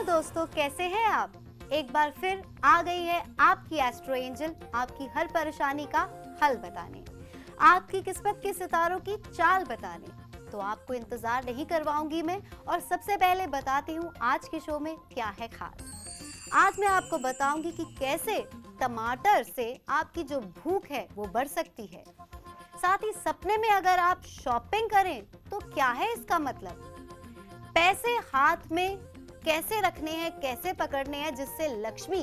Hello दोस्तों, कैसे हैं आप? एक बार फिर आ गई है आपकी एस्ट्रो एंजल आपकी हर परेशानी का हल बताने, आपकी किस्मत के सितारों की चाल बताने। तो आपको इंतजार नहीं करवाऊंगी मैं और सबसे पहले बताती हूँ आज के शो में क्या है खास। आज मैं आपको बताऊंगी कि कैसे टमाटर से आपकी जो भूख है वो बढ़ सकती है। साथ ही सपने में अगर आप शॉपिंग करें तो क्या है इसका मतलब, पैसे हाथ में कैसे रखने हैं, कैसे पकड़ने हैं जिससे लक्ष्मी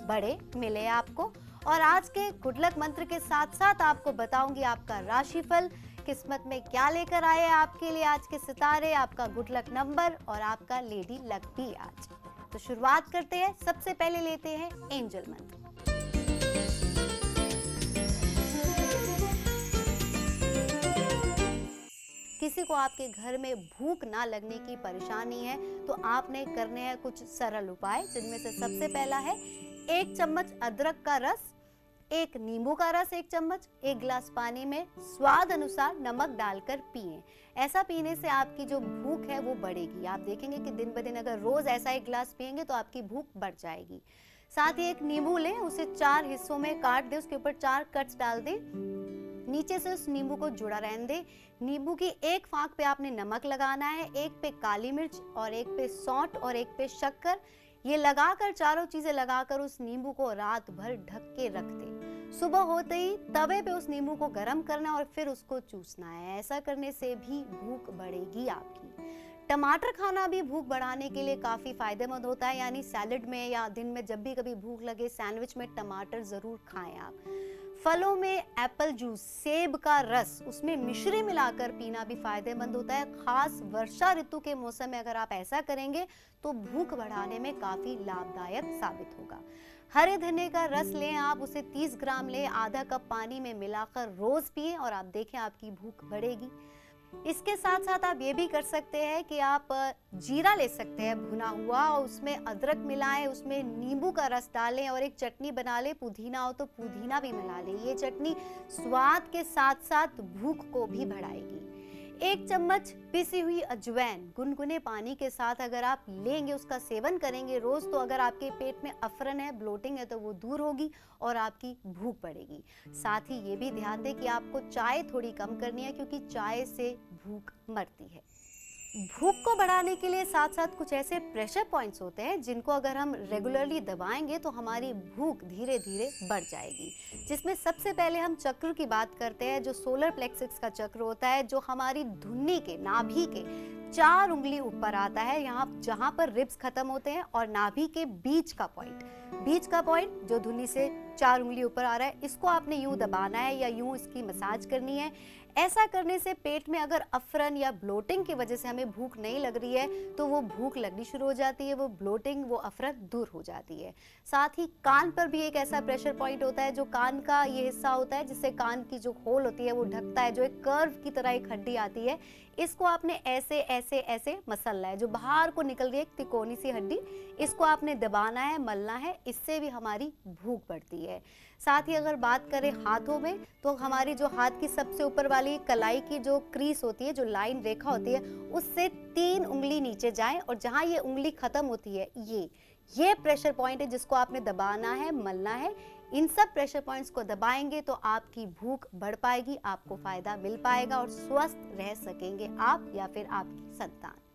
बड़े मिले आपको। और आज के गुड लक मंत्र के साथ साथ आपको बताऊंगी आपका राशिफल, किस्मत में क्या लेकर आए हैं आपके लिए आज के सितारे, आपका गुड लक नंबर और आपका लेडी लक भी आज। तो शुरुआत करते हैं, सबसे पहले लेते हैं एंजल मंत्र। किसी को आपके घर में भूख ना लगने की परेशानी है तो आपने करने हैं कुछ सरल उपाय, जिनमें से सबसे पहला है 1 चम्मच अदरक का रस, 1 नींबू का रस 1 चम्मच, 1 गिलास पानी में स्वाद अनुसार नमक डालकर पिएं। ऐसा पीने से आपकी जो भूख है वो बढ़ेगी। आप देखेंगे कि दिन ब दिन अगर रोज ऐसा 1 गिलास पिएंगे तो आपकी भूख बढ़ जाएगी। साथ ही 1 नींबू लें, उसे 4 हिस्सों में काट दें, उसके ऊपर 4 कट्स डाल दें, नीचे से उस नींबू को जुड़ा रहने दें। नींबू की एक फांक पे आपने नमक लगाना है, एक पे काली मिर्च और एक पे सौंठ और एक पे शक्कर। ये लगाकर, चारों चीजें लगाकर उस नींबू को रात भर ढक के रख दें। सुबह होते ही तवे पे उस नींबू को गर्म करना और फिर उसको चूसना है। ऐसा करने से भी भूख बढ़ेगी आपकी। टमाटर खाना भी भूख बढ़ाने के लिए काफी फायदेमंद होता है, यानी सैलेड में या दिन में जब भी कभी भूख लगे सैंडविच में टमाटर जरूर खाएं आप। फलों में एप्पल जूस, सेब का रस, उसमें मिश्री मिलाकर पीना भी फायदेमंद होता है। खास वर्षा ऋतु के मौसम में अगर आप ऐसा करेंगे तो भूख बढ़ाने में काफी लाभदायक साबित होगा। हरे धनिया का रस लें आप, उसे 30 ग्राम लें, आधा कप पानी में मिलाकर रोज पिएं और आप देखें आपकी भूख बढ़ेगी। इसके साथ साथ आप ये भी कर सकते हैं कि आप जीरा ले सकते हैं भुना हुआ, और उसमें अदरक मिलाएं, उसमें नींबू का रस डालें और एक चटनी बना लें। पुदीना हो तो पुदीना भी मिला लें। ये चटनी स्वाद के साथ साथ भूख को भी बढ़ाएगी। 1 चम्मच पिसी हुई अजवाइन गुनगुने पानी के साथ अगर आप लेंगे, उसका सेवन करेंगे रोज, तो अगर आपके पेट में अफरन है, ब्लोटिंग है, तो वो दूर होगी और आपकी भूख बढ़ेगी। साथ ही ये भी ध्यान दें कि आपको चाय थोड़ी कम करनी है, क्योंकि चाय से भूख मरती है। भूख को बढ़ाने के लिए साथ साथ कुछ ऐसे प्रेशर पॉइंट्स होते हैं जिनको अगर हम रेगुलरली दबाएंगे तो हमारी भूख धीरे धीरे बढ़ जाएगी। जिसमें सबसे पहले हम चक्र की बात करते हैं, जो सोलर प्लेक्सस का चक्र होता है, जो हमारी धुन्नी के, नाभि के 4 उंगली ऊपर आता है, यहाँ जहाँ पर रिब्स खत्म होते हैं, और नाभि के बीच का पॉइंट जो धुन्नी से 4 उंगली ऊपर आ रहा है, इसको आपने यूं दबाना है या यूं इसकी मसाज करनी है। ऐसा करने से पेट में अगर अफरन या ब्लोटिंग की वजह से हमें भूख नहीं लग रही है तो वो भूख लगनी शुरू हो जाती है, वो ब्लोटिंग, वो अफरन दूर हो जाती है। साथ ही कान पर भी एक ऐसा प्रेशर पॉइंट होता है, जो कान का ये हिस्सा होता है जिससे कान की जो होल होती है वो ढकता है, जो एक कर्व की तरह एक हड्डी आती है। इसको आपने ऐसे ऐसे ऐसे मसलना है, जो बाहर को निकल रही है एक तिकोनी सी हड्डी, इसको आपने दबाना है, मलना है, इससे भी हमारी भूख बढ़ती है। साथ ही अगर बात करें हाथों में, तो हमारी जो हाथ की सबसे ऊपर वाली कलाई की जो क्रीज होती है, जो लाइन रेखा होती है, उससे 3 उंगली नीचे जाएं और जहां ये उंगली खत्म होती है, ये प्रेशर पॉइंट है जिसको आपने दबाना है, मलना है। इन सब प्रेशर पॉइंट्स को दबाएंगे तो आपकी भूख बढ़ पाएगी, आपको फायदा मिल पाएगा और स्वस्थ रह सकेंगे आप या फिर आपकी संतान।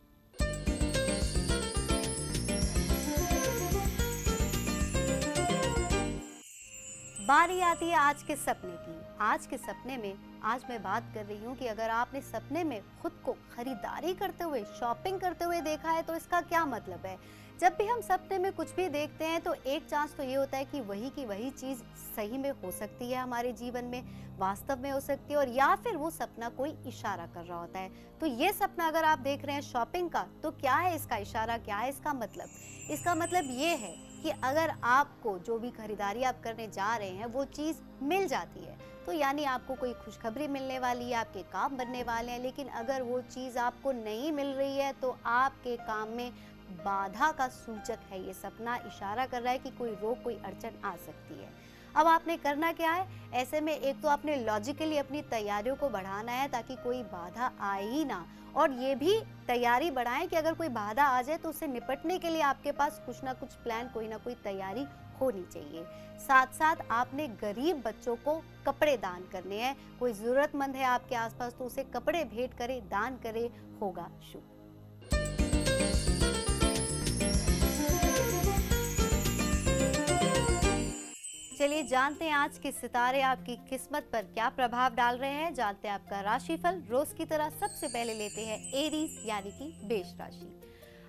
बारी आती है आज के सपने की। आज के सपने में आज मैं बात कर रही हूँ कि अगर आपने सपने में खुद को खरीदारी करते हुए, शॉपिंग करते हुए देखा है तो इसका क्या मतलब है। जब भी हम सपने में कुछ भी देखते हैं तो एक चांस तो ये होता है कि वही की वही चीज सही में हो सकती है, हमारे जीवन में वास्तव में हो सकती है, और या फिर वो सपना कोई इशारा कर रहा होता है। तो ये सपना अगर आप देख रहे हैं शॉपिंग का, तो क्या है इसका इशारा, क्या है इसका मतलब? इसका मतलब ये है कि अगर आपको जो भी खरीदारी आप करने जा रहे हैं वो चीज़ मिल जाती है तो यानी आपको कोई खुशखबरी मिलने वाली है, आपके काम बनने वाले हैं। लेकिन अगर वो चीज़ आपको नहीं मिल रही है तो आपके काम में बाधा का सूचक है। ये सपना इशारा कर रहा है कि कोई रोक, कोई अड़चन आ सकती है। अब आपने करना क्या है, ऐसे में एक तो आपने लॉजिकली अपनी तैयारियों को बढ़ाना है ताकि कोई बाधा आए ही ना, और ये भी तैयारी बढ़ाएं कि अगर कोई बाधा आ जाए तो उससे निपटने के लिए आपके पास कुछ ना कुछ प्लान, कोई ना कोई तैयारी होनी चाहिए। साथ साथ आपने गरीब बच्चों को कपड़े दान करने हैं, कोई जरूरतमंद है आपके आसपास तो उसे कपड़े भेंट करे, दान करे, होगा शुभ। चलिए जानते हैं आज के सितारे आपकी किस्मत पर क्या प्रभाव डाल रहे हैं। जानते हैं आपका राशिफल। रोज की तरह सबसे पहले लेते हैं एरीज यानी कि मेष राशि।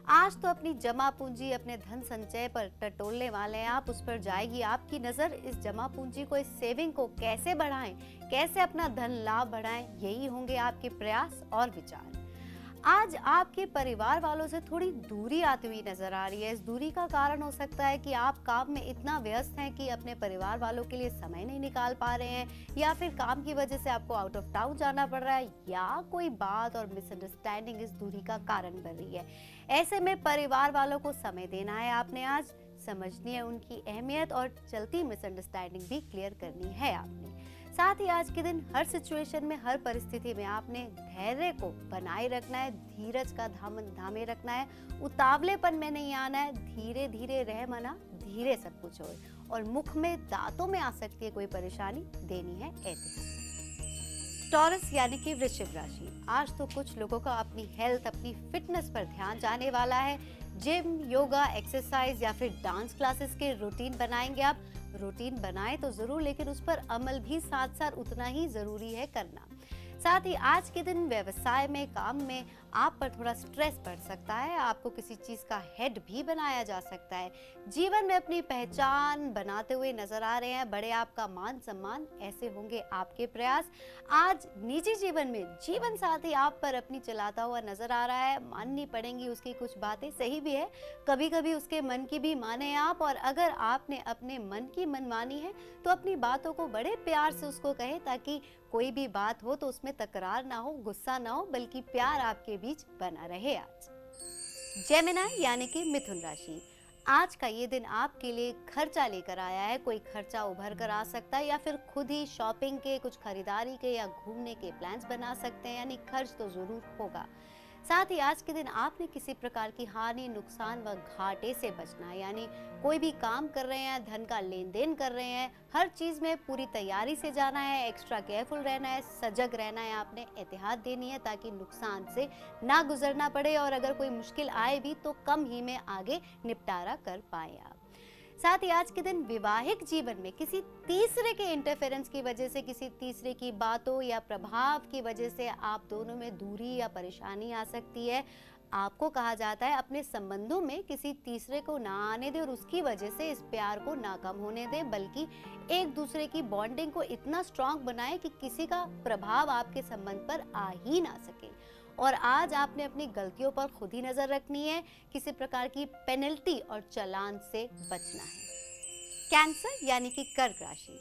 आज तो अपनी जमा पूंजी, अपने धन संचय पर टटोलने वाले हैं आप, उस पर जाएगी आपकी नजर। इस जमा पूंजी को, इस सेविंग को कैसे बढ़ाएं, कैसे अपना धन लाभ बढ़ाएं, यही होंगे आपके प्रयास और विचार। आज आपके परिवार वालों से थोड़ी दूरी आती हुई नजर आ रही है। इस दूरी का कारण हो सकता है कि आप काम में इतना व्यस्त हैं कि अपने परिवार वालों के लिए समय नहीं निकाल पा रहे हैं, या फिर काम की वजह से आपको आउट ऑफ टाउन जाना पड़ रहा है, या कोई बात और मिसअंडरस्टैंडिंग इस दूरी का कारण बन रही है। ऐसे में परिवार वालों को समय देना है आपने, आज समझनी है उनकी अहमियत और चलती मिसअंडरस्टैंडिंग भी क्लियर करनी है आपने। साथ ही आज के दिन हर सिचुएशन में, हर परिस्थिति में आपने धैर्य को बनाए रखना है, धीरज का दामन थामे रखना है, उतावलेपन में नहीं आना है, धीरे धीरे रह मना, धीरे सब कुछ हो, और मुख में दांतों में आ सकती है कोई परेशानी, देनी है एहतियात। टॉरस यानी कि वृश्चिक राशि। आज तो कुछ लोगों का अपनी हेल्थ, अपनी फिटनेस पर ध्यान जाने वाला है। जिम, योगा, एक्सरसाइज या फिर डांस क्लासेस के रूटीन बनाएंगे आप। रूटीन बनाएं तो जरूर, लेकिन उस पर अमल भी साथ साथ उतना ही जरूरी है करना। साथ ही आज के दिन व्यवसाय में, काम में आप पर थोड़ा स्ट्रेस बढ़ सकता है, आपको किसी चीज का हेड भी बनाया जा सकता है। जीवन में अपनी पहचान बनाते हुए नजर आ रहे हैं, बड़े आपका मान सम्मान, ऐसे होंगे आपके प्रयास। आज निजी जीवन में जीवन साथी आप पर अपनी चलाता हुआ नजर आ रहा है, माननी पड़ेंगी उसकी कुछ बातें, सही भी है, कभी कभी उसके मन की भी माने आप। और अगर आपने अपने मन की मनमानी है तो अपनी बातों को बड़े प्यार से उसको कहे, ताकि कोई भी बात हो तो उसमें तकरार ना हो, गुस्सा ना हो, बल्कि प्यार आपके बीच बना रहे। आज जेमिनी यानी कि मिथुन राशि। आज का ये दिन आपके लिए खर्चा लेकर आया है। कोई खर्चा उभर कर आ सकता है, या फिर खुद ही शॉपिंग के, कुछ खरीदारी के या घूमने के प्लान्स बना सकते हैं, यानी खर्च तो जरूर होगा। साथ ही आज के दिन आपने किसी प्रकार की हानि, नुकसान व घाटे से बचना है, यानी कोई भी काम कर रहे हैं, धन का लेन देन कर रहे हैं, हर चीज में पूरी तैयारी से जाना है, एक्स्ट्रा केयरफुल रहना है, सजग रहना है, आपने एहतियात देनी है ताकि नुकसान से ना गुजरना पड़े, और अगर कोई मुश्किल आए भी तो कम ही में आगे निपटारा कर पाए आप। साथ ही आज के दिन विवाहिक जीवन में किसी तीसरे के इंटरफेरेंस की वजह से, किसी तीसरे की बातों या प्रभाव की वजह से आप दोनों में दूरी या परेशानी आ सकती है। आपको कहा जाता है अपने संबंधों में किसी तीसरे को ना आने दे, और उसकी वजह से इस प्यार को ना कम होने दे, बल्कि एक दूसरे की बॉन्डिंग को इतना स्ट्रांग बनाए कि किसी का प्रभाव आपके संबंध पर आ ही ना सके। और आज आपने अपनी गलतियों पर खुद ही नजर रखनी है, किसी प्रकार की पेनल्टी और चालान से बचना है। कैंसर यानी कि कर्क राशि।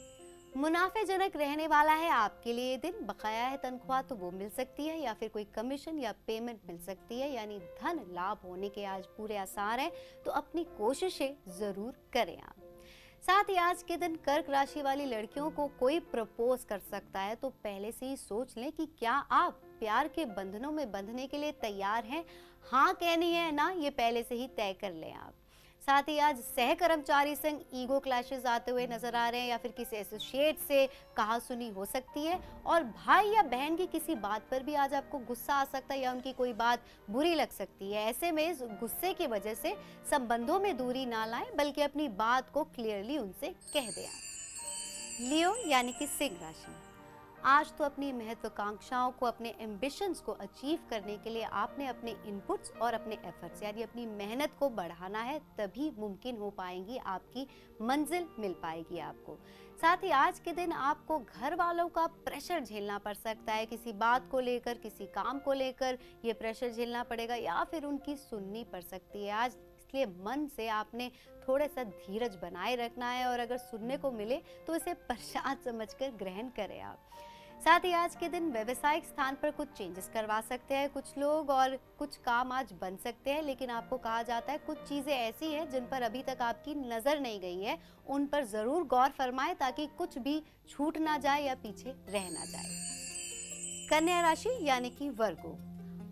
मुनाफेजनक रहने वाला है आपके लिए ये दिन। बकाया है तनख्वाह तो वो मिल सकती है, या फिर कोई कमीशन या पेमेंट मिल सकती है, यानी धन लाभ होने के आज पूरे आसार हैं, तो अपनी कोशिशें जरूर करें आप। साथ ही आज के दिन कर्क राशि वाली लड़कियों को कोई प्रपोज कर सकता है, तो पहले से ही सोच लें कि क्या आप प्यार के बंधनों में बंधने के लिए तैयार हैं, हाँ कहनी है ना, ये पहले से ही तय कर लें आप। साथ ही आज सह कर्मचारी संग ईगो क्लैशेस आते हुए नजर आ रहे हैं, या फिर किसी एसोसिएट से कहा सुनी हो सकती है, और भाई या बहन की किसी बात पर भी आज आपको गुस्सा आ सकता है, या उनकी कोई बात बुरी लग सकती है। ऐसे में इस गुस्से की वजह से संबंधों में दूरी ना लाएं, बल्कि अपनी बात को क्लियरली उनसे कह दें आप। लियो यानी कि सिंह राशि। आज तो अपनी महत्वाकांक्षाओं को, अपने एम्बिशंस को अचीव करने के लिए आपने अपने इनपुट्स और अपने एफर्ट्स, यानी अपनी मेहनत को बढ़ाना है, तभी मुमकिन हो पाएंगी, आपकी मंजिल मिल पाएगी आपको। साथ ही आज के दिन आपको घर वालों का प्रेशर झेलना पड़ सकता है, किसी बात को लेकर, किसी काम को लेकर ये प्रेशर झेलना पड़ेगा, या फिर उनकी सुननी पड़ सकती है आज। इसलिए मन से आपने थोड़ा सा धीरज बनाए रखना है, और अगर सुनने को मिले तो इसे प्रसाद समझकर ग्रहण करें आप। साथ ही आज के दिन व्यवसायिक स्थान पर कुछ चेंजेस करवा सकते हैं कुछ लोग, और कुछ काम आज बन सकते हैं, लेकिन आपको कहा जाता है कुछ चीजें ऐसी हैं जिन पर अभी तक आपकी नजर नहीं गई है, उन पर जरूर गौर फरमाएं ताकि कुछ भी छूट ना जाए या पीछे रह ना जाए। कन्या राशि यानी कि वर्गो,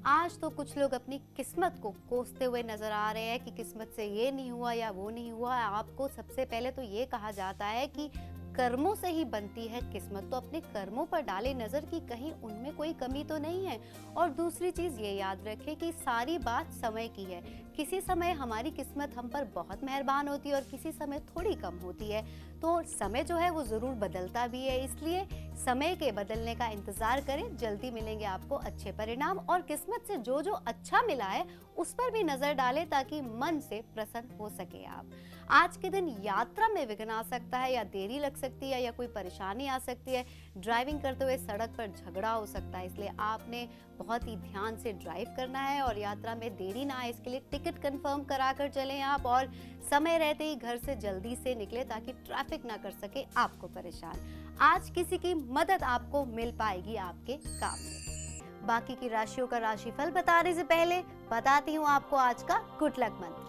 आज तो कुछ लोग अपनी किस्मत को कोसते हुए नजर आ रहे हैं कि किस्मत से ये नहीं हुआ या वो नहीं हुआ। आपको सबसे पहले तो ये कहा जाता है कि कर्मों से ही बनती है किस्मत, तो अपने कर्मों पर डाले नजर कि कहीं उनमें कोई कमी तो नहीं है। और दूसरी चीज ये याद रखें कि सारी बात समय की है, किसी समय हमारी किस्मत हम पर बहुत मेहरबान होती है और किसी समय थोड़ी कम होती है, तो समय जो है वो जरूर बदलता भी है, इसलिए समय के बदलने का इंतजार करें, जल्दी मिलेंगे आपको अच्छे परिणाम। और किस्मत से जो जो अच्छा मिला है उस पर भी नजर डालें ताकि मन से प्रसन्न हो सके आप। आज के दिन यात्रा में विघ्न आ सकता है या देरी लग सकती है या कोई परेशानी आ सकती है, ड्राइविंग करते हुए सड़क पर झगड़ा हो सकता है, इसलिए आपने बहुत ही ध्यान से ड्राइव करना है और यात्रा में देरी ना आए इसके लिए टिकट कंफर्म कराकर चलें आप, और समय रहते ही घर से जल्दी से निकले ताकि ट्रैफिक ना कर सके आपको परेशान। आज किसी की मदद आपको मिल पाएगी आपके काम में। बाकी की राशियों का राशिफल बताने से पहले बताती हूँ आपको आज का गुड लक मंत्र।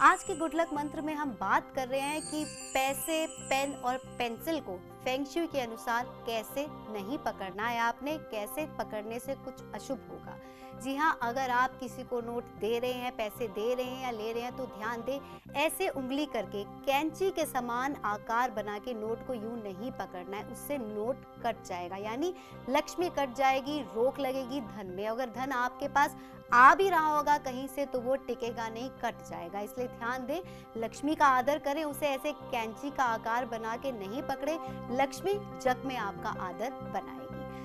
आज के गुड लक मंत्र में हम बात कर रहे हैं कि पैसे, पेन और पेंसिल को फेंग शुई के अनुसार कैसे नहीं पकड़ना है आपने, कैसे पकड़ने से कुछ अशुभ होगा। जी हाँ, अगर आप किसी को नोट दे रहे हैं, पैसे दे रहे हैं या ले रहे हैं तो ध्यान दें, ऐसे उंगली करके कैंची के समान आकार बना के नोट को यूं नहीं पकड़ना है, उससे नोट कट जाएगा, यानी लक्ष्मी कट जाएगी, रोक लगेगी धन में। अगर धन आपके पास आ भी रहा होगा कहीं से तो वो टिकेगा नहीं, कट जाएगा, इसलिए ध्यान दें, लक्ष्मी का आदर करें, उसे ऐसे कैंची का आकार बना के नहीं पकड़े, लक्ष्मी जग में आपका आदर बनाएगी।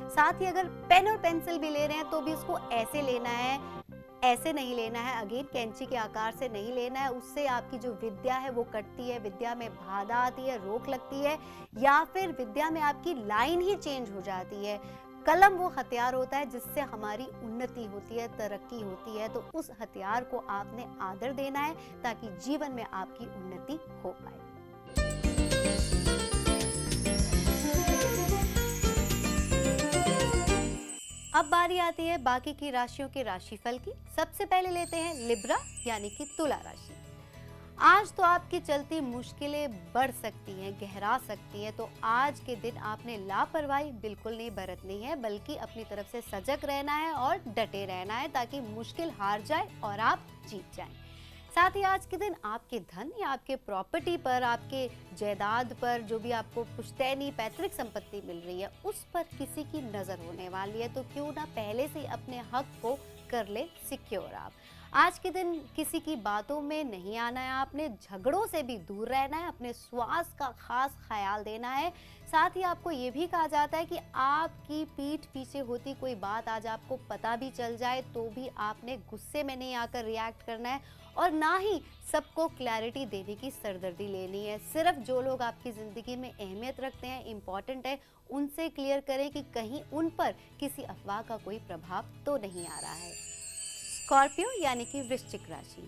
साथ ही अगर पेन और पेंसिल भी ले रहे हैं तो भी उसको ऐसे लेना है, ऐसे नहीं लेना है, अगेन कैंची के आकार से नहीं लेना है, उससे आपकी जो विद्या है वो कटती है, विद्या में बाधा आती है, रोक लगती है, या फिर विद्या में आपकी लाइन ही चेंज हो जाती है। कलम वो हथियार होता है जिससे हमारी उन्नति होती है, तरक्की होती है, तो उस हथियार को आपने आदर देना है ताकि जीवन में आपकी उन्नति हो पाए। अब बारी आती है बाकी की राशियों के राशिफल की। सबसे पहले लेते हैं लिब्रा यानी कि तुला राशि। आज तो आपकी चलती मुश्किलें बढ़ सकती हैं, गहरा सकती हैं, तो आज के दिन आपने लापरवाही बिल्कुल नहीं बरतनी है, बल्कि अपनी तरफ से सजग रहना है और डटे रहना है ताकि मुश्किल हार जाए और आप जीत जाएं। साथ ही आज के दिन आपके धन या आपके प्रॉपर्टी पर, आपके जायदाद पर, जो भी आपको पुश्तैनी पैतृक संपत्ति मिल रही है उस पर किसी की नजर होने वाली है, तो क्यों ना पहले से अपने हक को कर ले सिक्योर आप। आज के दिन किसी की बातों में नहीं आना है, आपने झगड़ों से भी दूर रहना है, अपने स्वास्थ्य का खास ख्याल देना है। साथ ही आपको ये भी कहा जाता है कि आपकी पीठ पीछे होती कोई बात आज आपको पता भी चल जाए तो भी आपने गुस्से में नहीं आकर रिएक्ट करना है और ना ही सबको क्लैरिटी देने की सरदर्दी लेनी है। सिर्फ जो लोग आपकी ज़िंदगी में अहमियत रखते हैं, इम्पॉर्टेंट है, उनसे क्लियर करें कि कहीं उन पर किसी अफवाह का कोई प्रभाव तो नहीं आ रहा है। स्कॉर्पियो यानी कि वृश्चिक राशि,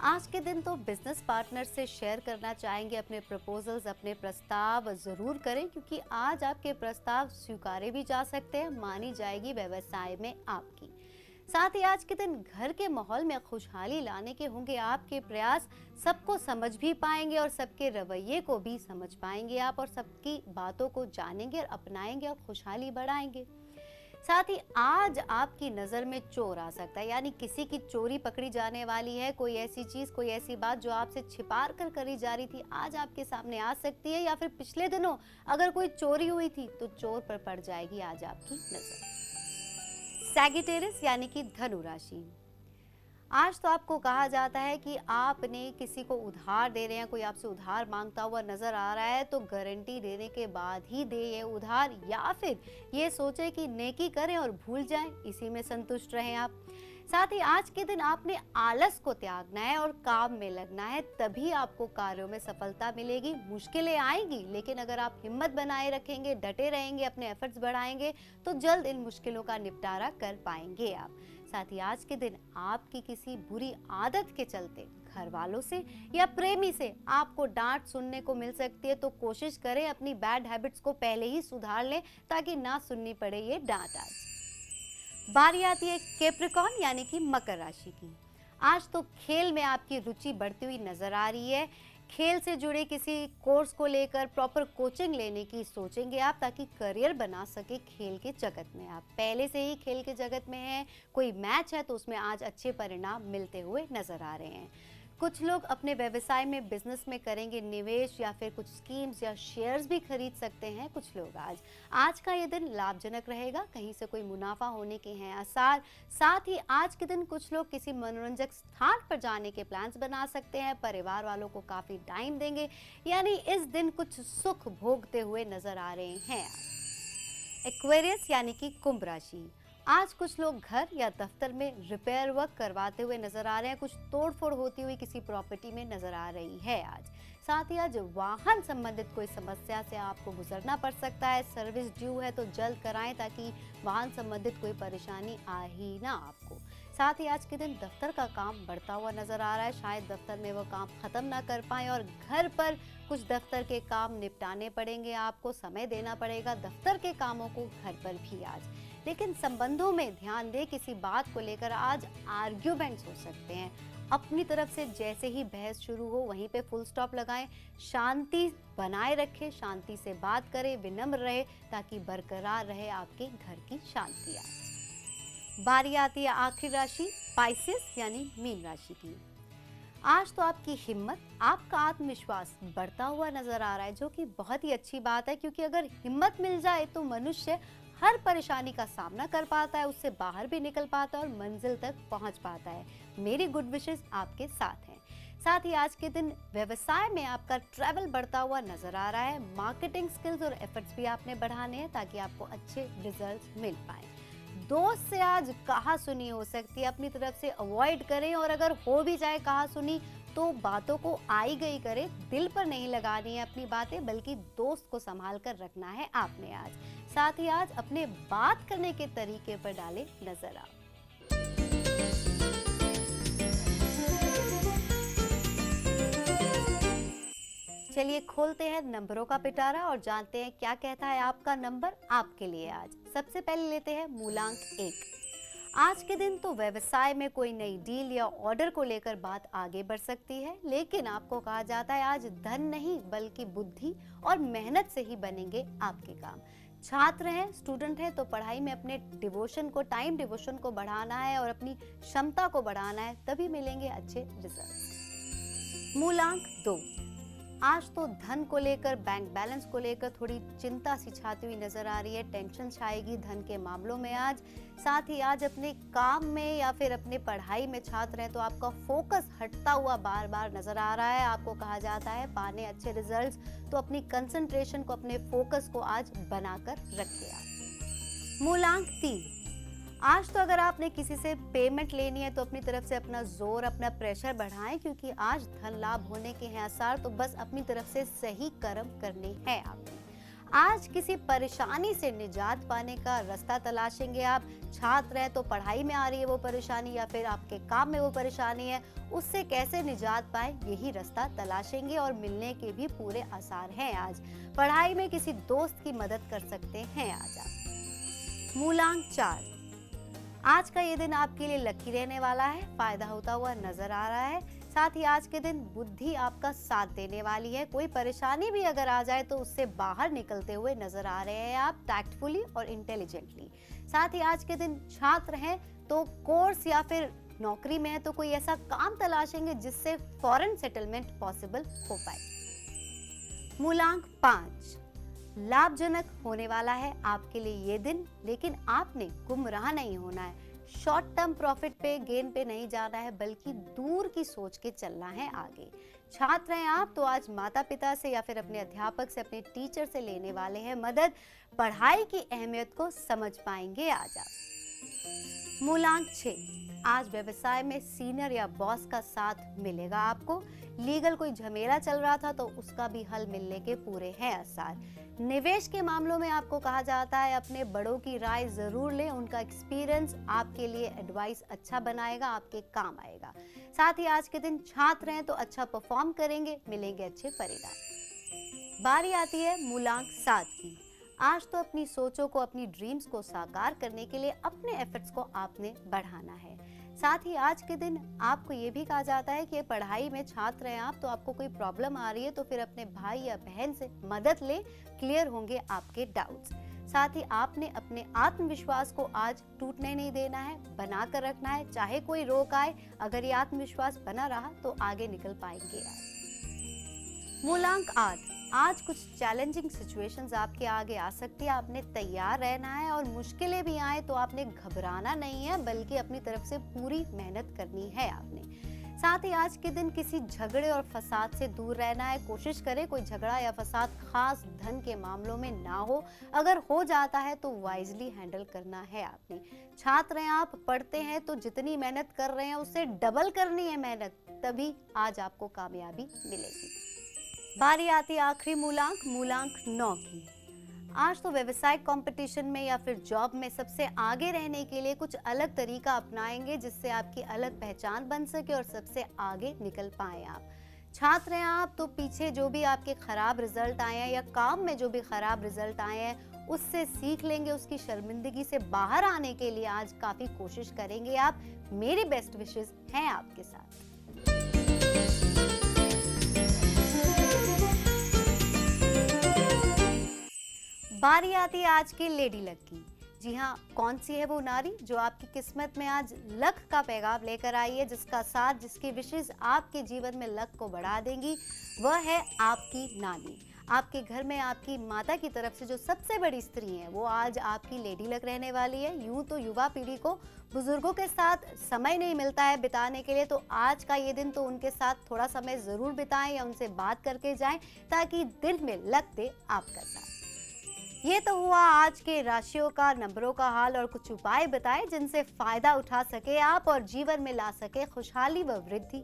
आज के दिन तो बिजनेस पार्टनर से शेयर करना चाहेंगे अपने प्रपोजल्स, अपने प्रस्ताव जरूर करें, क्योंकि आज आपके प्रस्ताव स्वीकारे भी जा सकते हैं, मानी जाएगी व्यवसाय में आपकी। साथ ही आज के दिन घर के माहौल में खुशहाली लाने के होंगे आपके प्रयास, सबको समझ भी पाएंगे और सबके रवैये को भी समझ पाएंगे आप, और सबकी बातों को जानेंगे और अपनाएंगे और खुशहाली बढ़ाएंगे। साथ ही आज आपकी नज़र में चोर आ सकता है, यानी किसी की चोरी पकड़ी जाने वाली है, कोई ऐसी चीज़, कोई ऐसी बात जो आपसे छिपा कर करी जा रही थी आज आपके सामने आ सकती है, या फिर पिछले दिनों अगर कोई चोरी हुई थी तो चोर पर पड़ जाएगी आज आपकी नज़र। सैगिटेरियस यानी कि धनु राशि, आज तो आपको कहा जाता है कि आपने किसी को उधार दे रहे हैं, कोई आपसे उधार मांगता हुआ नजर आ रहा है तो गारंटी देने के बाद ही दे ये उधार, या फिर ये सोचे कि नेकी करें और भूल जाएं, इसी में संतुष्ट रहें आप। साथ ही आज के दिन आपने आलस को त्यागना है और काम में लगना है, तभी आपको कार्यों में सफलता मिलेगी। मुश्किलें आएंगी लेकिन अगर आप हिम्मत बनाए रखेंगे, डटे रहेंगे, अपने एफर्ट्स बढ़ाएंगे तो जल्द इन मुश्किलों का निपटारा कर पाएंगे आप। साथ ही आज के दिन आपकी किसी बुरी आदत के चलते घर वालों से या प्रेमी से आपको डांट सुनने को मिल सकती है, तो कोशिश करें अपनी बैड हैबिट्स को पहले ही सुधार लें ताकि ना सुननी पड़े ये डांट। आज बारी आती है कैप्रिकॉर्न यानी कि मकर राशि की। आज तो खेल में आपकी रुचि बढ़ती हुई नजर आ रही है। खेल से जुड़े किसी कोर्स को लेकर प्रॉपर कोचिंग लेने की सोचेंगे आप, ताकि करियर बना सके खेल के जगत में। आप पहले से ही खेल के जगत में हैं, कोई मैच है तो उसमें आज अच्छे परिणाम मिलते हुए नजर आ रहे हैं। कुछ लोग अपने व्यवसाय में बिजनेस में करेंगे निवेश, या फिर कुछ स्कीम्स या शेयर्स भी खरीद सकते हैं कुछ लोग। आज का ये दिन लाभजनक रहेगा, कहीं से कोई मुनाफा होने के हैं आसार। साथ ही आज के दिन कुछ लोग किसी मनोरंजक स्थान पर जाने के प्लान्स बना सकते हैं, परिवार वालों को काफी टाइम देंगे, यानी इस दिन कुछ सुख भोगते हुए नजर आ रहे हैं। एक्वेरियस यानी कि कुंभ राशि। आज कुछ लोग घर या दफ्तर में रिपेयर वर्क करवाते हुए नजर आ रहे हैं, कुछ तोड़फोड़ होती हुई किसी प्रॉपर्टी में नजर आ रही है। आज साथ ही आज वाहन संबंधित कोई समस्या से आपको गुजरना पड़ सकता है। सर्विस ड्यू है तो जल्द कराएं ताकि वाहन संबंधित कोई परेशानी आ ही ना आपको। साथ ही आज के दिन दफ्तर का काम बढ़ता हुआ नजर आ रहा है, शायद दफ्तर में वो काम खत्म ना कर पाए और घर पर कुछ दफ्तर के काम निपटाने पड़ेंगे, आपको समय देना पड़ेगा दफ्तर के कामों को घर पर भी आज। लेकिन संबंधों में ध्यान दें, किसी बात को लेकर आज आर्ग्यूमेंट्स हो सकते हैं। अपनी तरफ से जैसे ही बहस शुरू हो वहीं पे फुल स्टॉप लगाएं, शांति बनाए रखें, शांति से बात करें, विनम्र रहे ताकि बरकरार रहे आपके घर की शांति। बारी आती है आखिरी राशि स्पाइसेस यानी मीन राशि की। आज तो आपकी हिम्मत, आपका आत्मविश्वास बढ़ता हुआ नजर आ रहा है, जो कि बहुत ही अच्छी बात है, क्योंकि अगर हिम्मत मिल जाए तो मनुष्य हर परेशानी का सामना कर पाता है, उससे बाहर भी निकल पाता है और मंजिल तक पहुंच पाता है। मेरी गुड विशेस आपके साथ हैं। साथ ही आज के दिन व्यवसाय में आपका ट्रैवल बढ़ता हुआ नजर आ रहा है। मार्केटिंग स्किल्स और एफर्ट्स भी आपने बढ़ाने हैं ताकि आपको अच्छे रिजल्ट्स मिल पाए। दोस्त से आज कहा सुनी हो सकती है, अपनी तरफ से अवॉइड करें, और अगर हो भी जाए कहा सुनी तो बातों को आई गई करें, दिल पर नहीं लगानी है अपनी बातें, बल्कि दोस्त को संभाल कर रखना है आपने आज। साथ ही आज अपने बात करने के तरीके पर डालें नजर। आप चलिए खोलते हैं नंबरों का पिटारा और जानते हैं क्या कहता है आपका नंबर आपके लिए आज। सबसे पहले लेते हैं मूलांक 1। आज के दिन तो व्यवसाय में कोई नई डील या ऑर्डर को लेकर बात आगे बढ़ सकती है, लेकिन आपको कहा जाता है आज धन नहीं बल्कि बुद्धि और मेहनत से ही बनेंगे आपके काम। छात्र हैं, स्टूडेंट हैं तो पढ़ाई में अपने टाइम डिवोशन को बढ़ाना है और अपनी क्षमता को बढ़ाना है, तभी मिलेंगे अच्छे रिजल्ट। मूलांक 2। आज तो धन को लेकर, बैंक बैलेंस को लेकर थोड़ी चिंता सी छाती हुई नजर आ रही है, टेंशन छाएगी धन के मामलों में आज। साथ ही आज अपने काम में या फिर अपने पढ़ाई में छात्र हैं तो आपका फोकस हटता हुआ बार बार नजर आ रहा है। आपको कहा जाता है पाने अच्छे रिजल्ट्स तो अपनी कंसंट्रेशन को, अपने फोकस को आज बनाकर रखिए। मूलांक 3। आज तो अगर आपने किसी से पेमेंट लेनी है तो अपनी तरफ से अपना जोर, अपना प्रेशर बढ़ाएं, क्योंकि आज धन लाभ होने के हैं आसार, तो बस अपनी तरफ से सही कर्म करने हैं आपने। आज किसी परेशानी से निजात पाने का रास्ता तलाशेंगे आप। छात्र हैं तो पढ़ाई में आ रही है वो परेशानी या फिर आपके काम में वो परेशानी है, उससे कैसे निजात पाए यही रास्ता तलाशेंगे और मिलने के भी पूरे आसार हैं आज। पढ़ाई में किसी दोस्त की मदद कर सकते हैं आज आप। मूलांक 4। आज का ये दिन आपके लिए लकी रहने वाला है, फायदा होता हुआ नजर आ रहा है। साथ ही आज के दिन बुद्धि आपका साथ देने वाली है, कोई परेशानी भी अगर आ जाए तो उससे बाहर निकलते हुए नजर आ रहे हैं आप टैक्टफुली और इंटेलिजेंटली। साथ ही आज के दिन छात्र हैं तो कोर्स या फिर नौकरी में है तो कोई ऐसा काम तलाशेंगे जिससे फॉरेन सेटलमेंट पॉसिबल हो पाए। मूलांक 5। लाभजनक होने वाला है आपके लिए ये दिन, लेकिन आपने गुमराह नहीं होना है। शॉर्ट टर्म प्रॉफिट पे, गेन पे नहीं जाना है, बल्कि दूर की सोच के चलना है आगे। छात्र हैं आप तो आज माता पिता से या फिर अपने अध्यापक से, अपने टीचर से लेने वाले हैं मदद। पढ़ाई की अहमियत को समझ पाएंगे आज आप। मूलांक 6, आज व्यवसाय में सीनियर या बॉस का साथ मिलेगा आपको। लीगल कोई झमेला चल रहा था तो उसका भी हल मिलने के पूरे हैं आसार। निवेश के मामलों में आपको कहा जाता है अपने बड़ों की राय जरूर लें, उनका एक्सपीरियंस आपके लिए एडवाइस अच्छा बनाएगा, आपके काम आएगा। साथ ही आज के दिन छात्र हैं तो अच्छा परफॉर्म करेंगे, मिलेंगे अच्छे परिणाम। बारी आती है मूलांक 7 की। आज तो अपनी सोचों को, अपनी ड्रीम्स को साकार करने के लिए अपने एफर्ट्स को आपने बढ़ाना है। साथ ही आज के दिन आपको ये भी कहा जाता है कि पढ़ाई में छात्र हैं आप तो आपको कोई प्रॉब्लम आ रही है तो फिर अपने भाई या बहन से मदद ले, क्लियर होंगे आपके डाउट्स। साथ ही आपने अपने आत्मविश्वास को आज टूटने नहीं देना है, बना कर रखना है, चाहे कोई रोक आए, अगर ये आत्मविश्वास बना रहा तो आगे निकल पाएंगे आप। मूलांक 8, आज कुछ चैलेंजिंग सिचुएशंस आपके आगे आ सकती है, आपने तैयार रहना है और मुश्किलें भी आए तो आपने घबराना नहीं है, बल्कि अपनी तरफ से पूरी मेहनत करनी है आपने। साथ ही आज के दिन किसी झगड़े और फसाद से दूर रहना है, कोशिश करें कोई झगड़ा या फसाद खास धन के मामलों में ना हो, अगर हो जाता है तो वाइजली हैंडल करना है आपने। छात्र हैं आप, पढ़ते हैं तो जितनी मेहनत कर रहे हैं उससे डबल करनी है मेहनत, तभी आज आपको कामयाबी मिलेगी। बारी आती है आखिरी मूलांक, मूलांक 9 की। आज तो व्यवसायिक कंपटीशन में या फिर जॉब में सबसे आगे रहने के लिए कुछ अलग तरीका अपनाएंगे जिससे आपकी अलग पहचान बन सके और सबसे आगे निकल पाए आप। छात्र हैं आप तो पीछे जो भी आपके खराब रिजल्ट आए हैं या काम में जो भी खराब रिजल्ट आए हैं उससे सीख लेंगे, उसकी शर्मिंदगी से बाहर आने के लिए आज काफी कोशिश करेंगे आप। मेरी बेस्ट विशेस हैं आपके साथ। बारी आती है आज की लेडी लक की। जी हाँ, कौन सी है वो नारी जो आपकी किस्मत में आज लक का पैगाम लेकर आई है, जिसका साथ, जिसकी विशेष आपके जीवन में लक को बढ़ा देंगी, वह है आपकी नानी। आपके घर में आपकी माता की तरफ से जो सबसे बड़ी स्त्री है वो आज आपकी लेडी लक रहने वाली है। यूं तो युवा पीढ़ी को बुजुर्गों के साथ समय नहीं मिलता है बिताने के लिए, तो आज का ये दिन तो उनके साथ थोड़ा समय जरूर बिताएं या उनसे बात करके जाएं ताकि दिन में लक दे आपका साथ। ये तो हुआ आज के राशियों का, नंबरों का हाल और कुछ उपाय बताए जिनसे फायदा उठा सके आप और जीवन में ला सके खुशहाली व वृद्धि।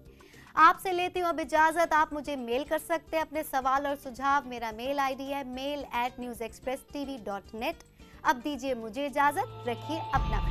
आपसे लेती हूँ अब इजाजत। आप मुझे मेल कर सकते हैं अपने सवाल और सुझाव। मेरा मेल आईडी है mail@newsexpresstv.net। अब दीजिए मुझे इजाजत, रखिए अपना